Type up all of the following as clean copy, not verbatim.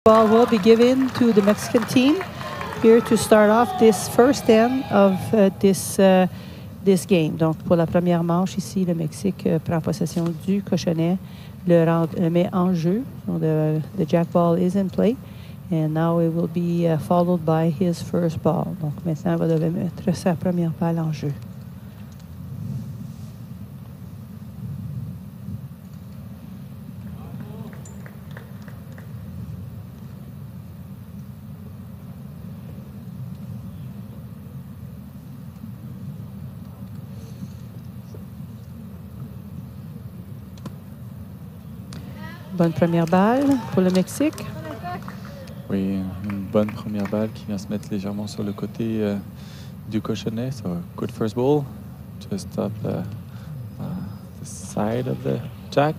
ball will be given to the Mexican team here to start off this first end of this game. Donc, pour la première manche, ici, le Mexique prend possession du cochonnet, le met en jeu. So the jack ball is in play. And now it will be followed by his first ball. Donc, maintenant, il va devoir mettre sa première balle en jeu. Bonne première balle pour le Mexique. Oui, une bonne première balle qui vient se mettre légèrement sur le côté du cochonnet. So, good first ball, just up the side of the jack.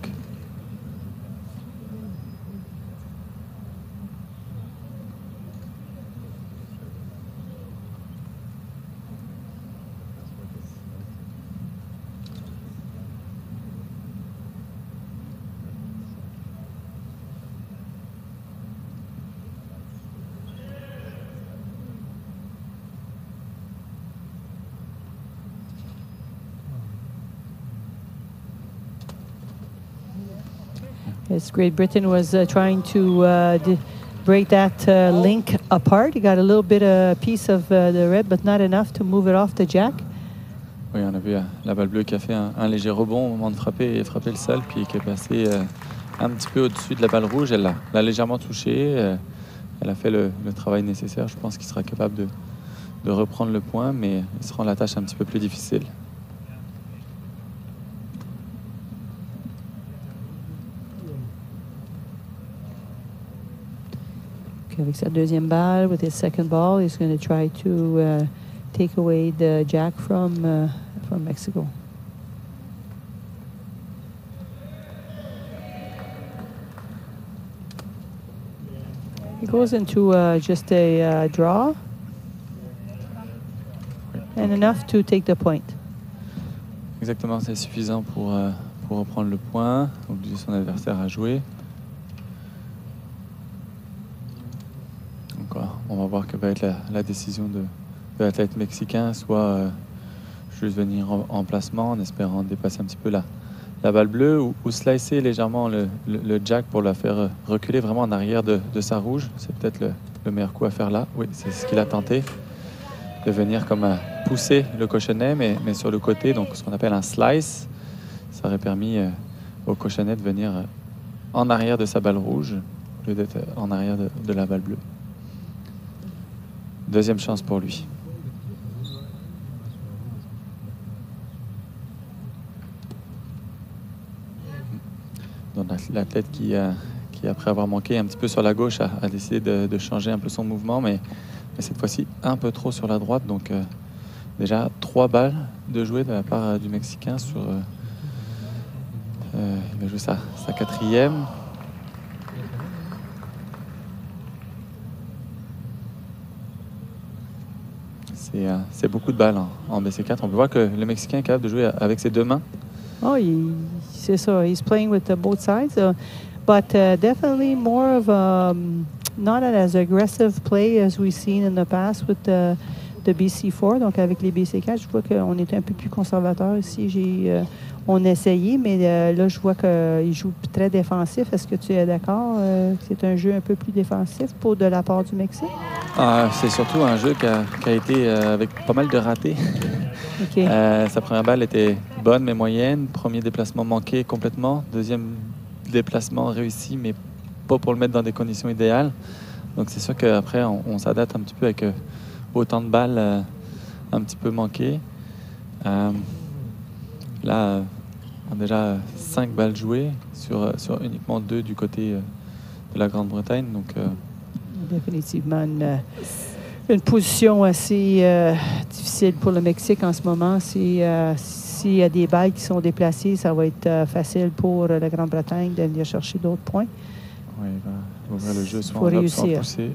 As Great Britain was trying to break that link apart, he got a little bit a piece of the red, but not enough to move it off the jack. Oui, on a vu la balle bleue qui a fait un léger rebond au moment de frapper et frapper le sol, puis qui est passée un petit peu au-dessus de la balle rouge. Elle l'a légèrement touchée. Elle a fait le travail nécessaire. Je pense qu'il sera capable de reprendre le point, mais il se rend la tâche un petit peu plus difficile. Avec sa deuxième balle, with his second ball, he's going to try to take away the jack from Mexico. He goes into just a draw, and enough to take the point. Exactement, c'est suffisant pour reprendre le point, obliger son adversaire à jouer. On va voir quelle va être la décision de l'athlète mexicain, soit juste venir en placement en espérant dépasser un petit peu la balle bleue ou slicer légèrement le jack pour la faire reculer vraiment en arrière de sa rouge. C'est peut-être le meilleur coup à faire là. Oui, c'est ce qu'il a tenté, de venir comme pousser le cochonnet, mais sur le côté, donc ce qu'on appelle un slice. Ça aurait permis au cochonnet de venir en arrière de sa balle rouge au lieu d'être en arrière de la balle bleue. Deuxième chance pour lui. Donc l'athlète qui, après avoir manqué un petit peu sur la gauche, a décidé de changer un peu son mouvement, mais cette fois-ci un peu trop sur la droite. Donc déjà 3 balles de jouer de la part du Mexicain sur... il va jouer sa 4e. C'est beaucoup de balles en BC4. On peut voir que le Mexicain est capable de jouer avec ses 2 mains. Oh, c'est ça. He's playing with both sides, but definitely more of not as aggressive play as we've seen in the past with the BC4. Donc avec les BC4, je vois qu'on est un peu plus conservateur ici. On a essayé, mais là, je vois qu'il joue très défensif. Est-ce que tu es d'accord que c'est un jeu un peu plus défensif de la part du Mexique? C'est surtout un jeu qui a été avec pas mal de ratés. Okay. Sa première balle était bonne, mais moyenne. Premier déplacement manqué complètement. Deuxième déplacement réussi, mais pas pour le mettre dans des conditions idéales. Donc c'est sûr qu'après, on s'adapte un petit peu avec autant de balles un petit peu manquées. Là, on a déjà 5 balles jouées sur uniquement 2 du côté de la Grande-Bretagne. Donc, définitivement une position assez difficile pour le Mexique en ce moment. S'il y a des balles qui sont déplacées, ça va être facile pour la Grande-Bretagne de venir chercher d'autres points. Oui, il va ouvrir le jeu soit en lob, soit en poussée.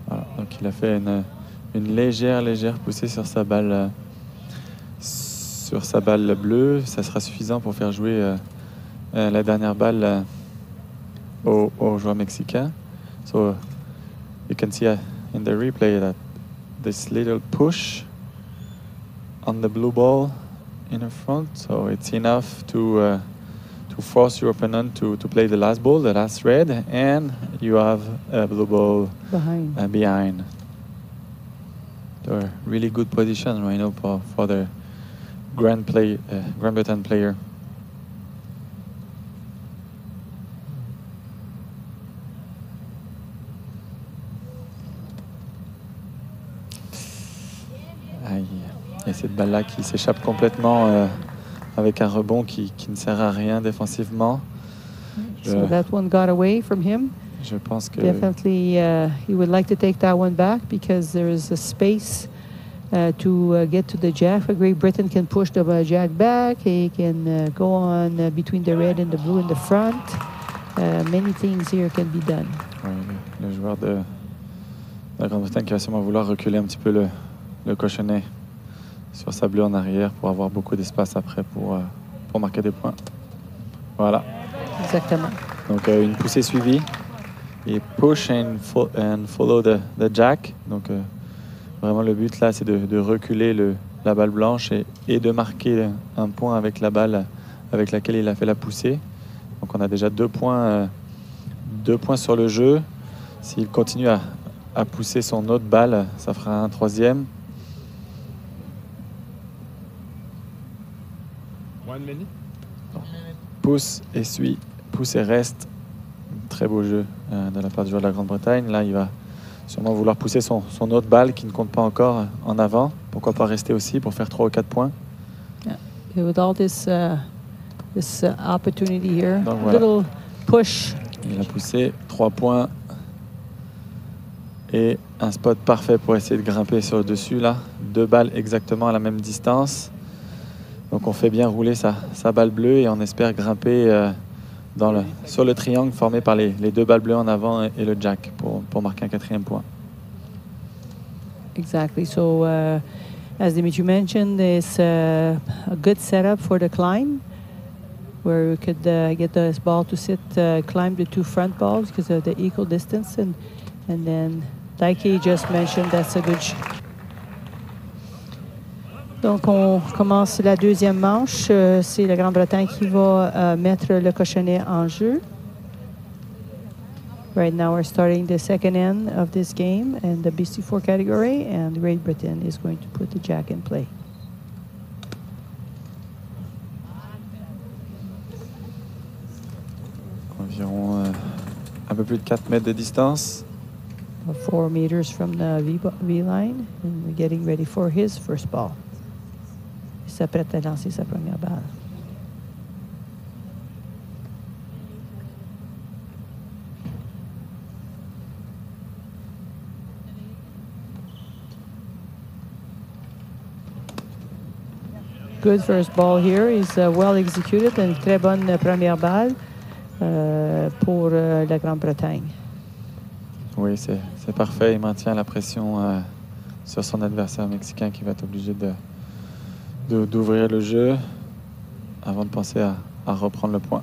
Voilà, donc il a fait une légère poussée sur sa balle sur sa balle bleue. Ça sera suffisant pour faire jouer la dernière balle au joueur mexicain. So you can see in the replay that this little push on the blue ball in the front, so it's enough to force your opponent to play the last ball, the last red, and you have a blue ball behind. So a really good position right now for the Grand Bretagne player. Aïe. Et cette balle-là qui s'échappe complètement avec un rebond qui ne sert à rien défensivement. So that one got away from him. Je pense que definitely he would like to take that one back because there is a space to get to the jack. Great Britain can push the jack back. He can go on between the red and the blue in the front. Many things here can be done. Oui, le joueur de la Grande-Bretagne qui va sûrement vouloir reculer un petit peu le cochonnet sur sa bleue en arrière pour avoir beaucoup d'espace après pour marquer des points. Voilà. Exactement. Donc une poussée suivie et push and follow the jack. Donc vraiment le but là c'est de reculer la balle blanche et de marquer un point avec la balle avec laquelle il a fait la poussée. Donc on a déjà 2 points sur le jeu. S'il continue à pousser son autre balle, ça fera un 3e. Pousse et suit, pousse et reste. Très beau jeu de la part du joueur de la Grande-Bretagne. Là, il va sûrement vouloir pousser son autre balle qui ne compte pas encore en avant. Pourquoi pas rester aussi pour faire 3 ou 4 points. Yeah. With all this opportunity here, donc, voilà. Little push. Il a poussé 3 points et un spot parfait pour essayer de grimper sur le dessus. Là, 2 balles exactement à la même distance. Donc on fait bien rouler sa balle bleue et on espère grimper sur le triangle formé par les 2 balles bleues en avant et le jack pour marquer un 4e point. Exactly. So as Dimitri mentioned, it's a good setup for the climb where we could get this ball to climb the 2 front balls because of the equal distance. And then, like he just mentioned, that's a good shot. Donc, on commence la 2e manche. C'est la Grande-Bretagne qui va mettre le cochonnet en jeu. Right now, we're starting the 2nd end of this game in the BC4 category, and Great Britain is going to put the jack in play. Environ un peu plus de 4 mètres de distance. 4 meters from the V line, and we're getting ready for his first ball. Il s'apprête à lancer sa première balle. Good first ball here. He's well executed. Une très bonne première balle pour la Grande-Bretagne. Oui, c'est parfait. Il maintient la pression sur son adversaire mexicain qui va être obligé d'ouvrir le jeu avant de penser à reprendre le point.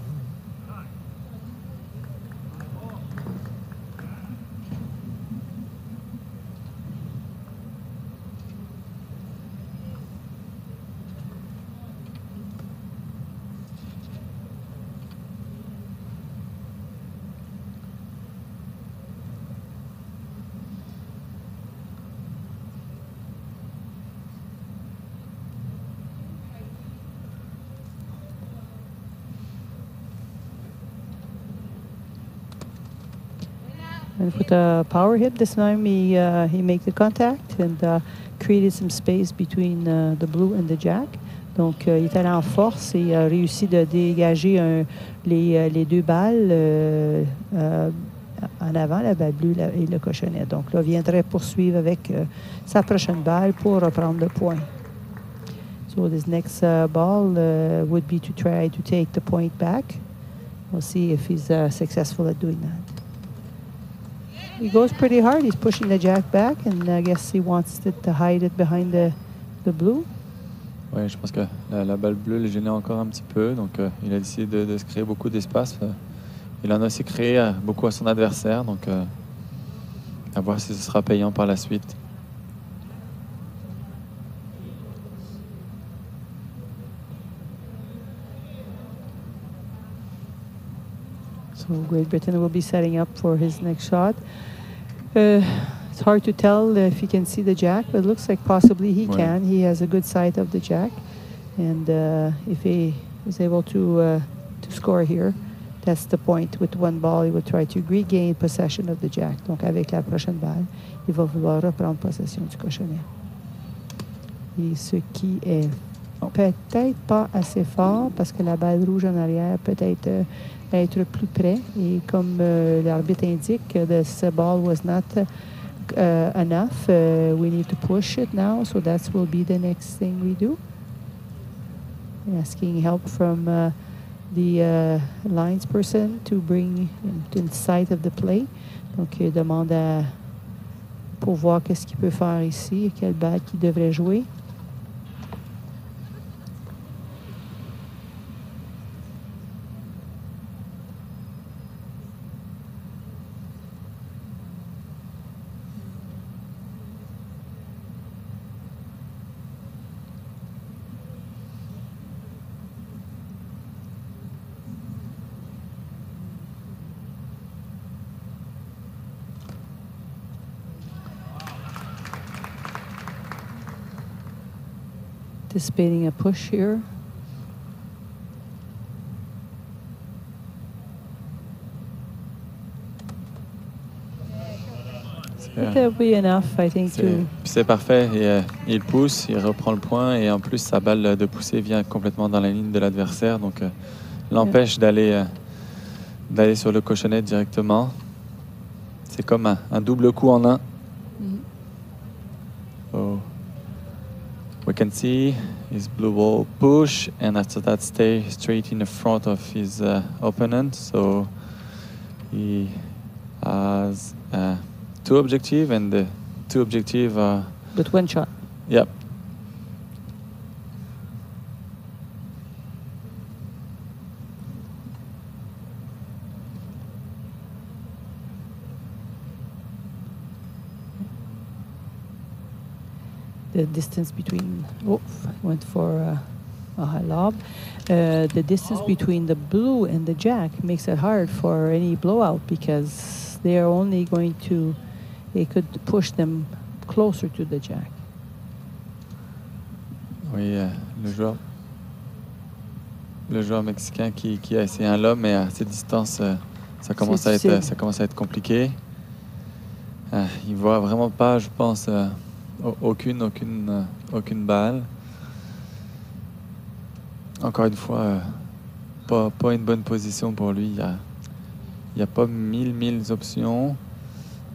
And with a power hit this time, he made the contact and created some space between the blue and the jack. Donc, il est allé en force et a réussi de dégager les 2 balles en avant, la balle bleue et le cochonnet. Donc, là, il viendrait poursuivre avec sa prochaine balle pour reprendre le point. So, this next ball would be to try to take the point back. We'll see if he's successful at doing that. He goes pretty hard. He's pushing the jack back, and I guess he wants to hide it behind the blue. Ouais, je pense que la balle bleue le gênait encore un petit peu, donc il a décidé de se créer beaucoup d'espace. Il en a aussi créé beaucoup à son adversaire, donc à voir si ce sera payant par la suite. So Great Britain will be setting up for his next shot. It's hard to tell if he can see the jack, but it looks like possibly he can. He has a good sight of the jack, and if he is able to score here, that's the point. With one ball, he will try to regain possession of the jack. Donc avec la prochaine balle, il va vouloir reprendre possession du cochonnet. Et ce qui est peut-être pas assez fort parce que la balle rouge en arrière peut-être être plus près. Et comme l'arbitre indique, the ball was not enough, we need to push it now. So that will be the next thing we do. Asking help from the lines person to bring in sight of the play. Donc, il demande pour voir qu'est-ce qu'il peut faire ici et quelle balle qu'il devrait jouer. Anticipating a push here. That'll be enough, I think. C'est parfait. Et, il pousse, il reprend le point et en plus sa balle de poussée vient complètement dans la ligne de l'adversaire, donc l'empêche d'aller sur le cochonnet directement. C'est comme un double coup en un. So we can see his blue ball push and after that stay straight in the front of his opponent. So he has two objectives and the two objectives are... With one shot. Yep. The distance between, went for a high lob. The distance between the blue and the jack makes it hard for any blowout because they are only going to, they could push them closer to the jack. Oui, le joueur mexicain qui a essayé un lob, mais à cette distance, ça commence à être compliqué. Il voit vraiment pas, je pense, aucune balle. Encore une fois, pas une bonne position pour lui. Il y a pas mille options.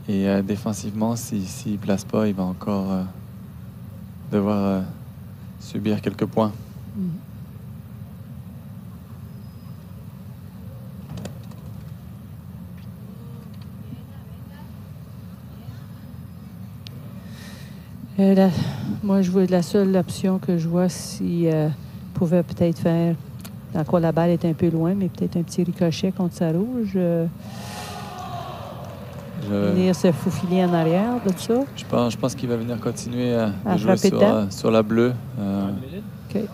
Et défensivement, s'il place pas, il va encore devoir subir quelques points. Moi, je vois la seule option que je vois si pouvait peut-être faire. Encore la balle est un peu loin, mais peut-être un petit ricochet contre sa rouge. Venir se faufiler en arrière de ça. Je pense qu'il va venir continuer à jouer sur la bleue. Okay.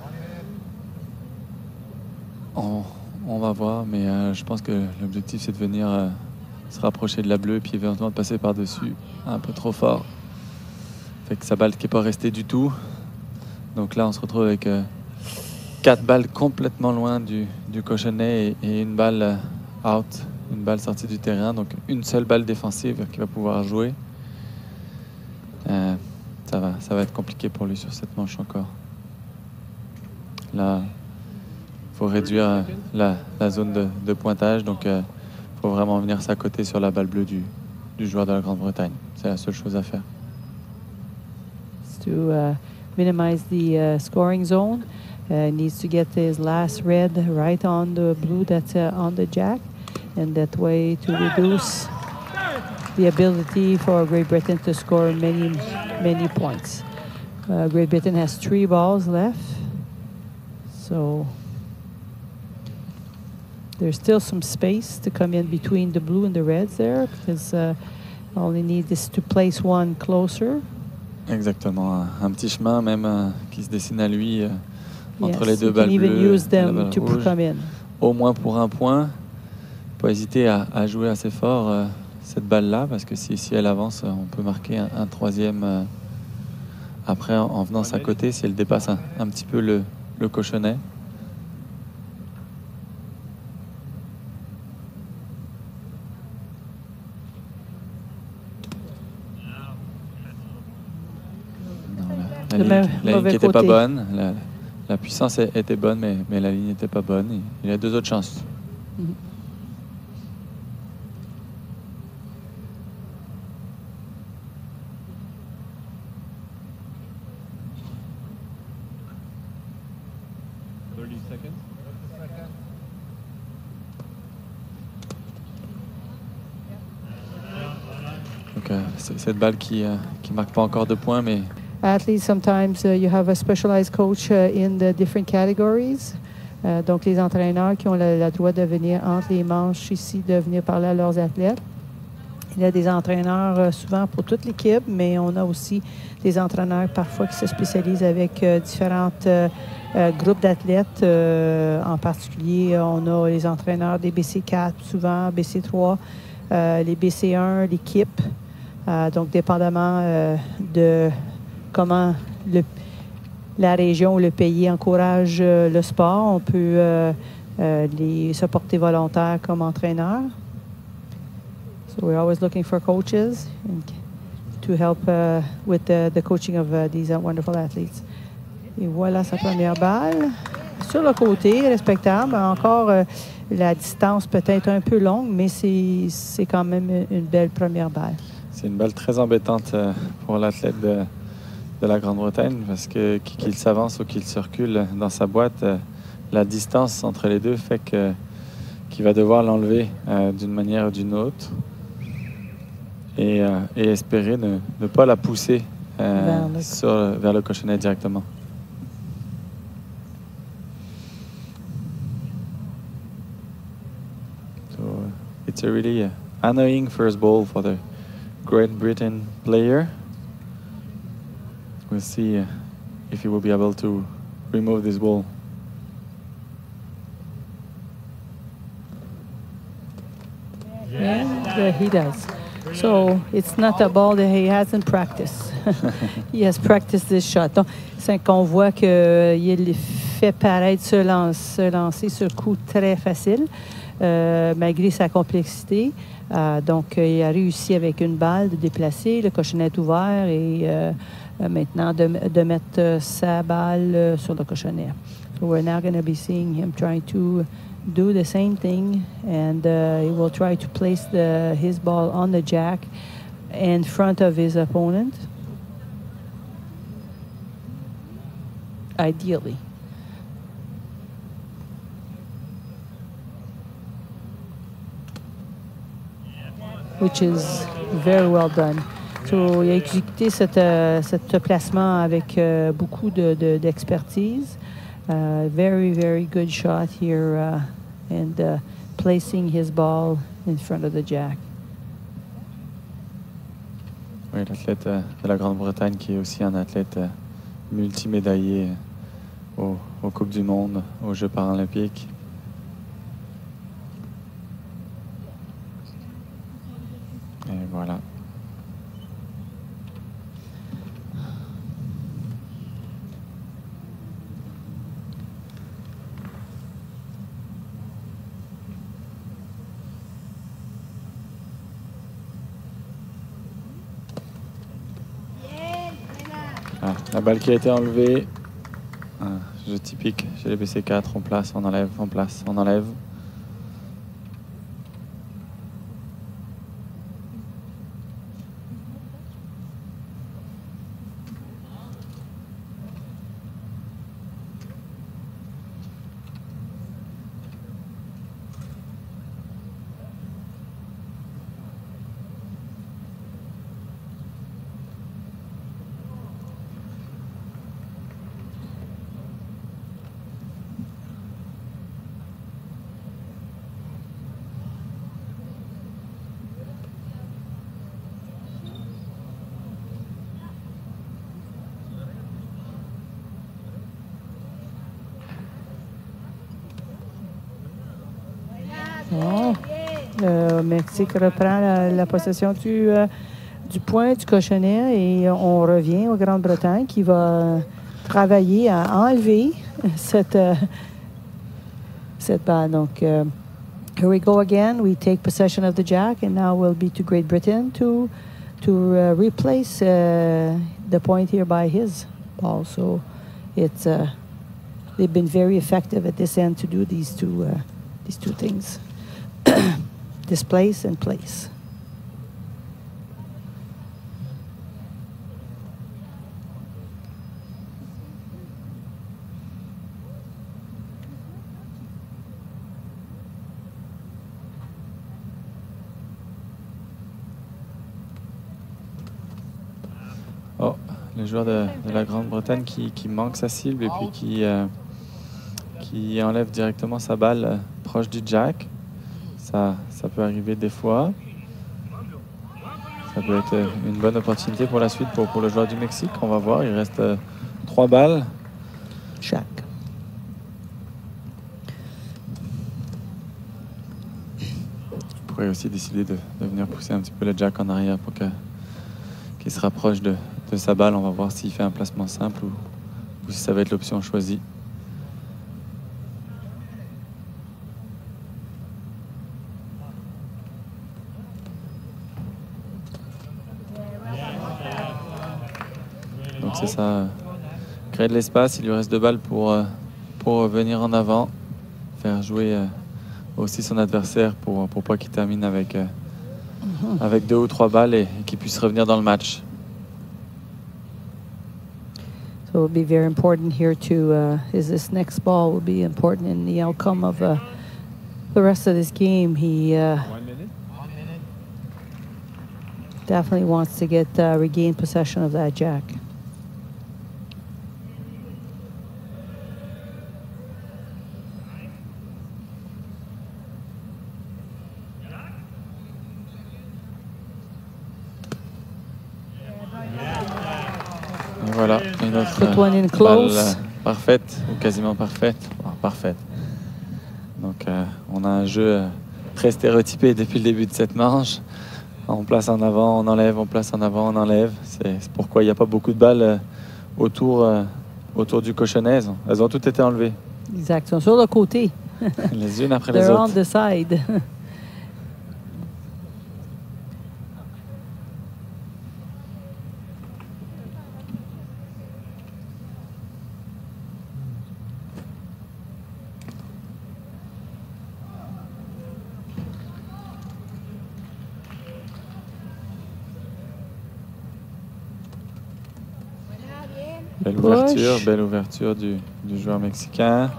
On va voir, mais je pense que l'objectif c'est de venir se rapprocher de la bleue puis éventuellement de passer par-dessus un peu trop fort. Fait que sa balle qui n'est pas restée du tout. Donc là, on se retrouve avec 4 balles complètement loin du cochonnet et une balle out, une balle sortie du terrain. Donc une seule balle défensive qui va pouvoir jouer. Ça va être compliqué pour lui sur cette manche encore. Là, il faut réduire la zone de pointage. Donc il faut vraiment venir s'accoter sur la balle bleue du joueur de la Grande-Bretagne. C'est la seule chose à faire. To minimize the scoring zone, needs to get his last red right on the blue that's on the jack, and that way to reduce the ability for Great Britain to score many points. Great Britain has 3 balls left. So there's still some space to come in between the blue and the reds there, because all they need is to place one closer. Exactement, un petit chemin même qui se dessine à lui entre les Yes, deux you balles can even bleues use et la them balle to rouge. come in. Au moins pour un point. Pas hésiter à jouer assez fort cette balle-là, parce que si elle avance, on peut marquer un troisième après en venant à côté, si elle dépasse un petit peu le cochonnet. Non, la ligne qui n'était pas bonne. La puissance était bonne, mais la ligne n'était pas bonne. Il a deux autres chances. Mhm. Donc, cette balle qui marque pas encore de points, mais Athletes, sometimes you have a specialized coach in the different categories. Donc, les entraîneurs qui ont le droit de venir entre les manches ici, de venir parler à leurs athlètes. Il y a des entraîneurs souvent pour toute l'équipe, mais on a aussi des entraîneurs parfois qui se spécialisent avec différents groupes d'athlètes. En particulier, on a les entraîneurs des BC4, souvent BC3, les BC1, l'équipe. Donc, dépendamment de comment la région ou le pays encourage le sport, on peut se porter volontaire comme entraîneur. So we're always looking for coaches to help with the coaching of these wonderful athletes. Et voilà sa première balle. Sur le côté, respectable. Encore la distance peut-être un peu longue, mais c'est quand même une belle première balle. C'est une balle très embêtante pour l'athlète de la Grande-Bretagne, parce que qu'il s'avance ou qu'il se recule dans sa boîte, la distance entre les deux fait qu'il va devoir l'enlever d'une manière ou d'une autre et espérer ne pas la pousser vers le cochonnet directement. So it's a really annoying first ball for the Great Britain player. We'll see if he will be able to remove this ball. And he does. So it's not a ball that he hasn't practiced. He has practiced this shot. Donc, c'est qu'on voit qu'il fait paraître se lancer ce coup très facile, malgré sa complexité. Donc, il a réussi avec une balle de déplacer, le cochonnet est ouvert et maintenant de mettre sa balle sur le cochonnet. So we're now going to be seeing him trying to do the same thing, and he will try to place his ball on the jack in front of his opponent, ideally. Which is very well done. So, il a exécuté ce placement avec beaucoup d'expertise. Very, very good shot here and placing his ball in front of the jack. Oui, l'athlète de la Grande-Bretagne qui est aussi un athlète multimédaillé aux Coupes du Monde, aux Jeux paralympiques. Et voilà. Ah, la balle qui a été enlevée. Jeu typique chez les BC4. On place, on enlève, on place, on enlève. Bon. Le Mexique reprend la possession du point du cochonnet et on revient au Grande-Bretagne qui va travailler à enlever cette balle. Donc, here we go again. We take possession of the jack, and now will be to Great Britain to replace the point here by his ball. So it's they've been very effective at this end to do these two things: displace and place. Oh, le joueur de la Grande-Bretagne qui manque sa cible et puis qui enlève directement sa balle proche du jack. Ça peut arriver des fois. Ça peut être une bonne opportunité pour la suite pour le joueur du Mexique. On va voir, il reste 3 balles. Jack. Il pourrait aussi décider de venir pousser un petit peu le jack en arrière pour qu'il se rapproche de sa balle. On va voir s'il fait un placement simple ou si ça va être l'option choisie. Donc c'est ça, créer de l'espace. Il lui reste 2 balles pour venir en avant, faire jouer aussi son adversaire pour pas qu'il termine avec 2 ou 3 balles et qu'il puisse revenir dans le match. So it will be very important here to, this next ball will be important in the outcome of the rest of this game. He definitely wants to get regain possession of that jack. Voilà, une autre balle parfaite, ou quasiment parfaite. Oh, parfaite. Donc, on a un jeu très stéréotypé depuis le début de cette manche. On place en avant, on enlève, on place en avant, on enlève. C'est pourquoi il n'y a pas beaucoup de balles autour du cochonnet. Elles ont toutes été enlevées. Exactement, sur le côté. Les unes après les They're autres. on the side. Belle ouverture du joueur mexicain.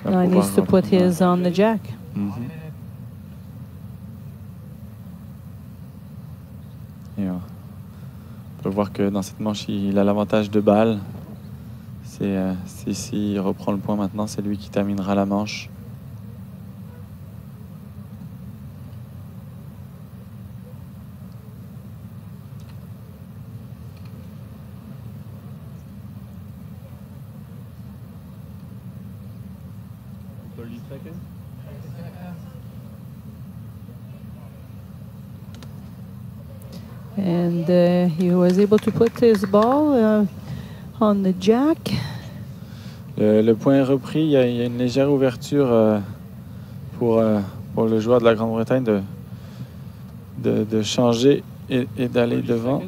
Now he needs to put his on the jack. Et on peut voir que dans cette manche, il a l'avantage de balles. S'il reprend le point maintenant, c'est lui qui terminera la manche. And he was able to put his ball on the jack. Le point est repris. Il y a une légère ouverture pour le joueur de la Grande-Bretagne de changer et d'aller devant.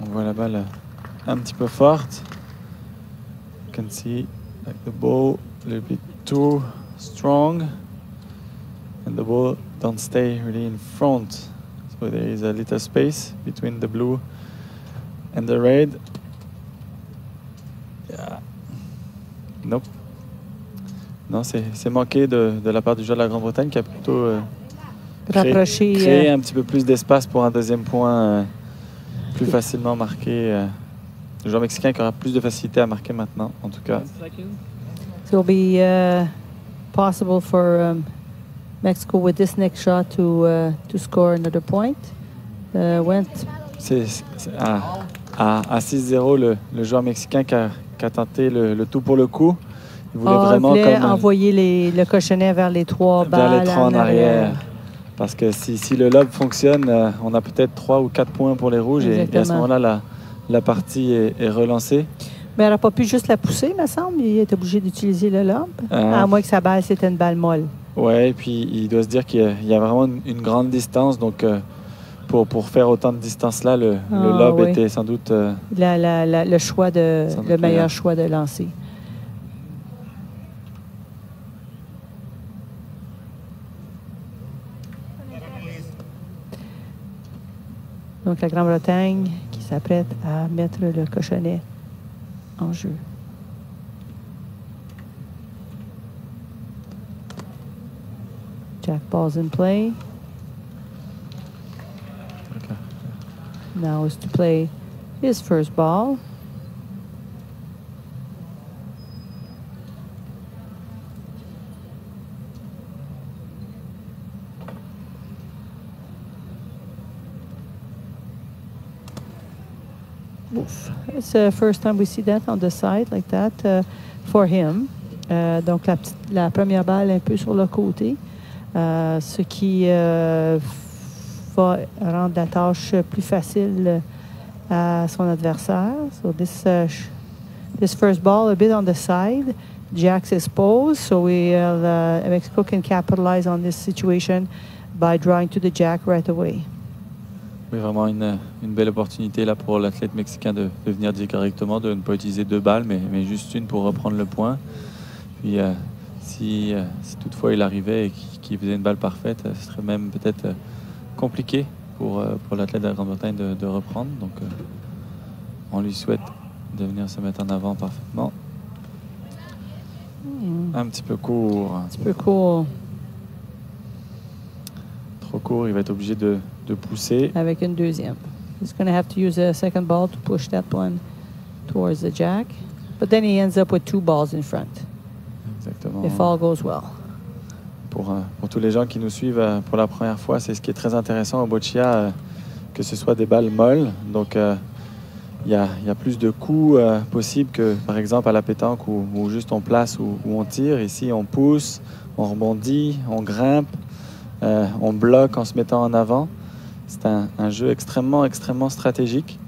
On voit la balle un petit peu forte. You can see like the ball a little bit too strong and the ball don't stay really in front. So there is a little space between the blue and the red. Yeah. Nope. Non, c'est manqué de la part du joueur de la Grande-Bretagne qui a plutôt créé un petit peu plus d'espace pour un deuxième point plus facilement marqué. Le joueur mexicain qui aura plus de facilité à marquer maintenant, en tout cas. So it'll be possible for Mexico with this next shot to score another point. À 6-0, le joueur mexicain qui a tenté le tout pour le coup. il voulait vraiment comme, envoyer le cochonnet vers les 3 balles vers les 3 en arrière. Parce que si le lob fonctionne, on a peut-être 3 ou 4 points pour les rouges et à ce moment-là, la partie est relancée. Mais elle n'aurait pas pu juste la pousser, me semble. Il est obligé d'utiliser le lob, à moins que sa balle, c'était une balle molle. Oui, et puis il doit se dire qu'il y a vraiment une grande distance. Donc, pour faire autant de distance-là, le lob était sans doute... le choix le meilleur choix de lancer. Donc, la Grande-Bretagne qui s'apprête à mettre le cochonnet en jeu. Jack ball's in play. Okay. Now is to play his first ball. Oof. It's the first time we see that on the side like that for him. Donc la première balle un peu sur le côté, ce qui va rendre la tâche plus facile à son adversaire. So this first ball a bit on the side. Jack's exposed, so Mexico can capitalize on this situation by drawing to the jack right away. Oui, vraiment une belle opportunité là pour l'athlète mexicain de venir directement, de ne pas utiliser 2 balles, mais juste une pour reprendre le point. Puis si toutefois il arrivait et qu'il faisait une balle parfaite, ce serait même peut-être compliqué pour l'athlète de la Grande-Bretagne de reprendre. Donc on lui souhaite de venir se mettre en avant parfaitement. Un petit peu court. Un petit peu court. Trop court, il va être obligé de pousser. Avec une deuxième. He's going to have to use a second ball to push that one towards the jack. But then he ends up with 2 balls in front. Exactement. If all goes well. Pour tous les gens qui nous suivent pour la première fois, c'est ce qui est très intéressant au boccia, que ce soit des balles molles. Donc, il y a plus de coups possibles que, par exemple, à la pétanque où juste on place ou on tire. Ici, on pousse, on rebondit, on grimpe, on bloque en se mettant en avant. C'est un jeu extrêmement, extrêmement stratégique.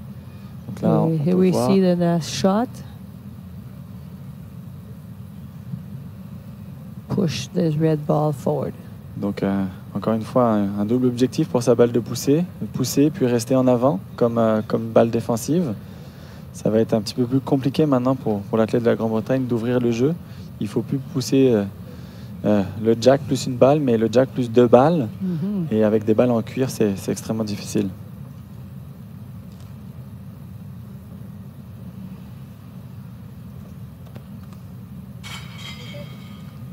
Donc là, on Here peut we voir. see the last shot. Push this red ball forward. Donc, encore une fois, un double objectif pour sa balle de pousser puis rester en avant comme balle défensive. Ça va être un petit peu plus compliqué maintenant pour l'athlète de la Grande-Bretagne d'ouvrir le jeu. Il ne faut plus pousser le jack plus une balle, mais le jack plus 2 balles. Et avec des balles en cuir, c'est extrêmement difficile.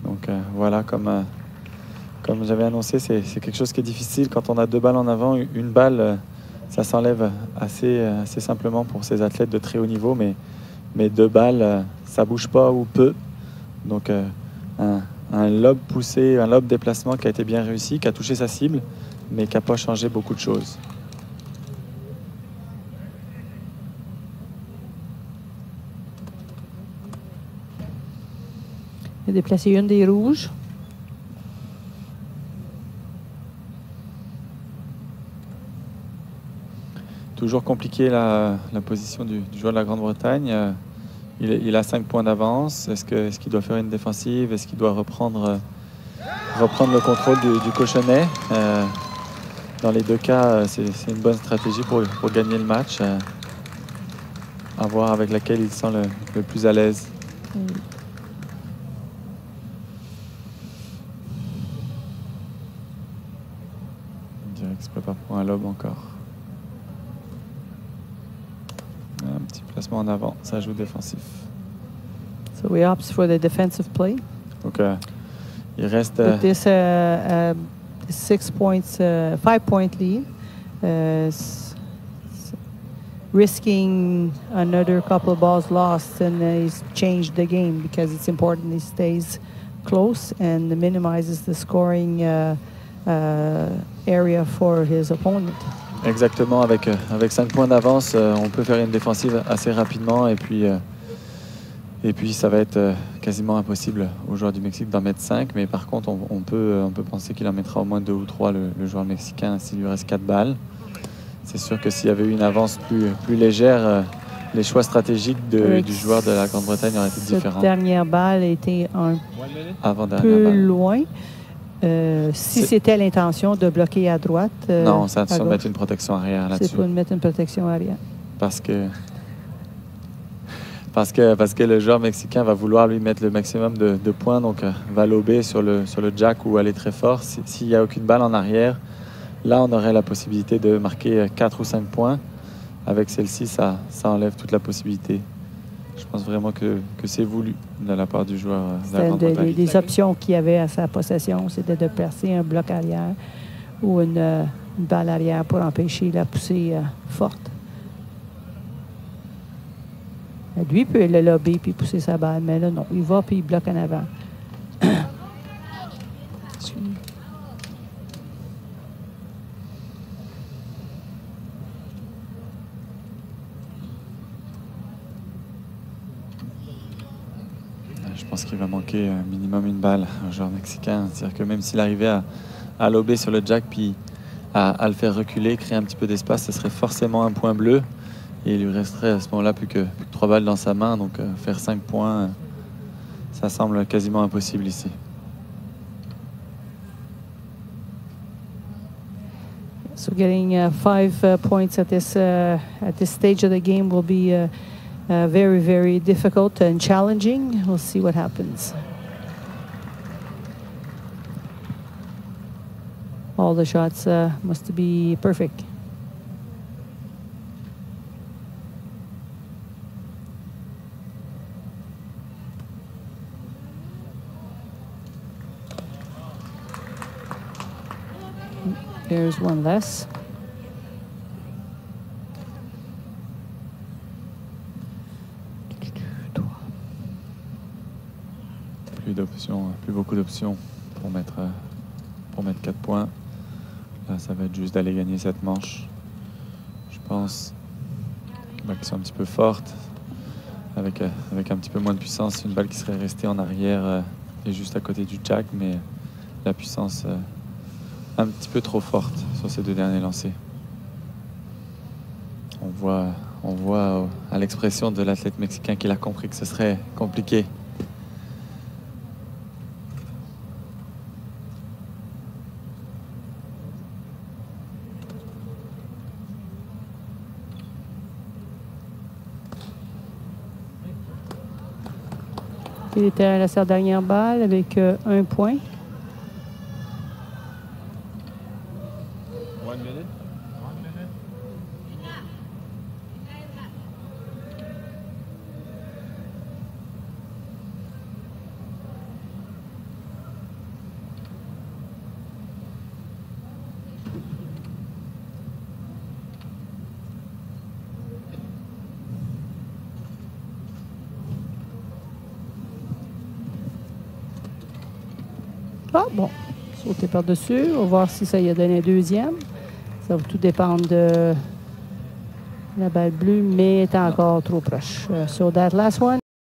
Donc voilà, comme j'avais annoncé, c'est quelque chose qui est difficile quand on a 2 balles en avant. Une balle, ça s'enlève assez simplement pour ces athlètes de très haut niveau, mais 2 balles, ça bouge pas ou peu. Donc un lob poussé, un lob déplacement qui a été bien réussi, qui a touché sa cible, mais qui n'a pas changé beaucoup de choses. Il a déplacé une des rouges. Toujours compliqué la position du joueur de la Grande-Bretagne. Il a 5 points d'avance. Est-ce qu'il doit faire une défensive? Est-ce qu'il doit reprendre le contrôle du cochonnet? Dans les 2 cas, c'est une bonne stratégie pour gagner le match. À voir avec laquelle il se sent le plus à l'aise. On dirait qu'il se prépare pour un lob encore. Un petit placement en avant, ça joue défensif. So we opt for the defensive play. Donc, il reste... With this 5-point lead, risking another couple of balls lost, and he's changed the game because it's important he stays close and minimizes the scoring area for his opponent. Exactement, avec 5 points d'avance, on peut faire une défensive assez rapidement et puis Et puis, ça va être quasiment impossible aux joueurs du Mexique d'en mettre 5. Mais par contre, on peut penser qu'il en mettra au moins 2 ou 3, le joueur mexicain, s'il lui reste 4 balles. C'est sûr que s'il y avait eu une avance plus légère, les choix stratégiques du joueur de la Grande-Bretagne auraient été différents. Cette dernière balle était un peu loin. Si c'était l'intention de bloquer à droite. Non, c'est de mettre une protection arrière là-dessus. C'est pour mettre une protection arrière. Parce que le joueur mexicain va vouloir lui mettre le maximum de points, donc va lober sur le jack ou aller très fort. S'il n'y a aucune balle en arrière, là on aurait la possibilité de marquer 4 ou 5 points. Avec celle-ci, ça enlève toute la possibilité. Je pense vraiment que c'est voulu de la part du joueur de la Grande-Bretagne. Les options qu'il y avait à sa possession, c'était de percer un bloc arrière ou une balle arrière pour empêcher la poussée forte. Lui peut le lober puis pousser sa balle, mais là, non. Il va puis il bloque en avant. Je pense qu'il va manquer minimum une balle au joueur mexicain. C'est-à-dire que même s'il arrivait à lober sur le jack puis à le faire reculer, créer un petit peu d'espace, ce serait forcément un point bleu. Et il lui resterait à ce moment-là plus que 3 balles dans sa main. Donc faire 5 points, ça semble quasiment impossible ici. So getting 5 points at this stage of the game will be very, very difficult and challenging. We'll see what happens. All the shots must be perfect. There's one less. Plus beaucoup d'options pour mettre 4 points. Là, ça va être juste d'aller gagner cette manche. Je pense qu'elles sont un petit peu fortes. Avec un petit peu moins de puissance, une balle qui serait restée en arrière et juste à côté du jack, mais la puissance un petit peu trop forte sur ces 2 derniers lancers. On voit à l'expression de l'athlète mexicain qu'il a compris que ce serait compliqué. Il était à sa dernière balle avec 1 point. Ah bon, sauter par-dessus. On va voir si ça y a donné un deuxième. Ça va tout dépendre de la balle bleue, mais est encore trop proche. So that last one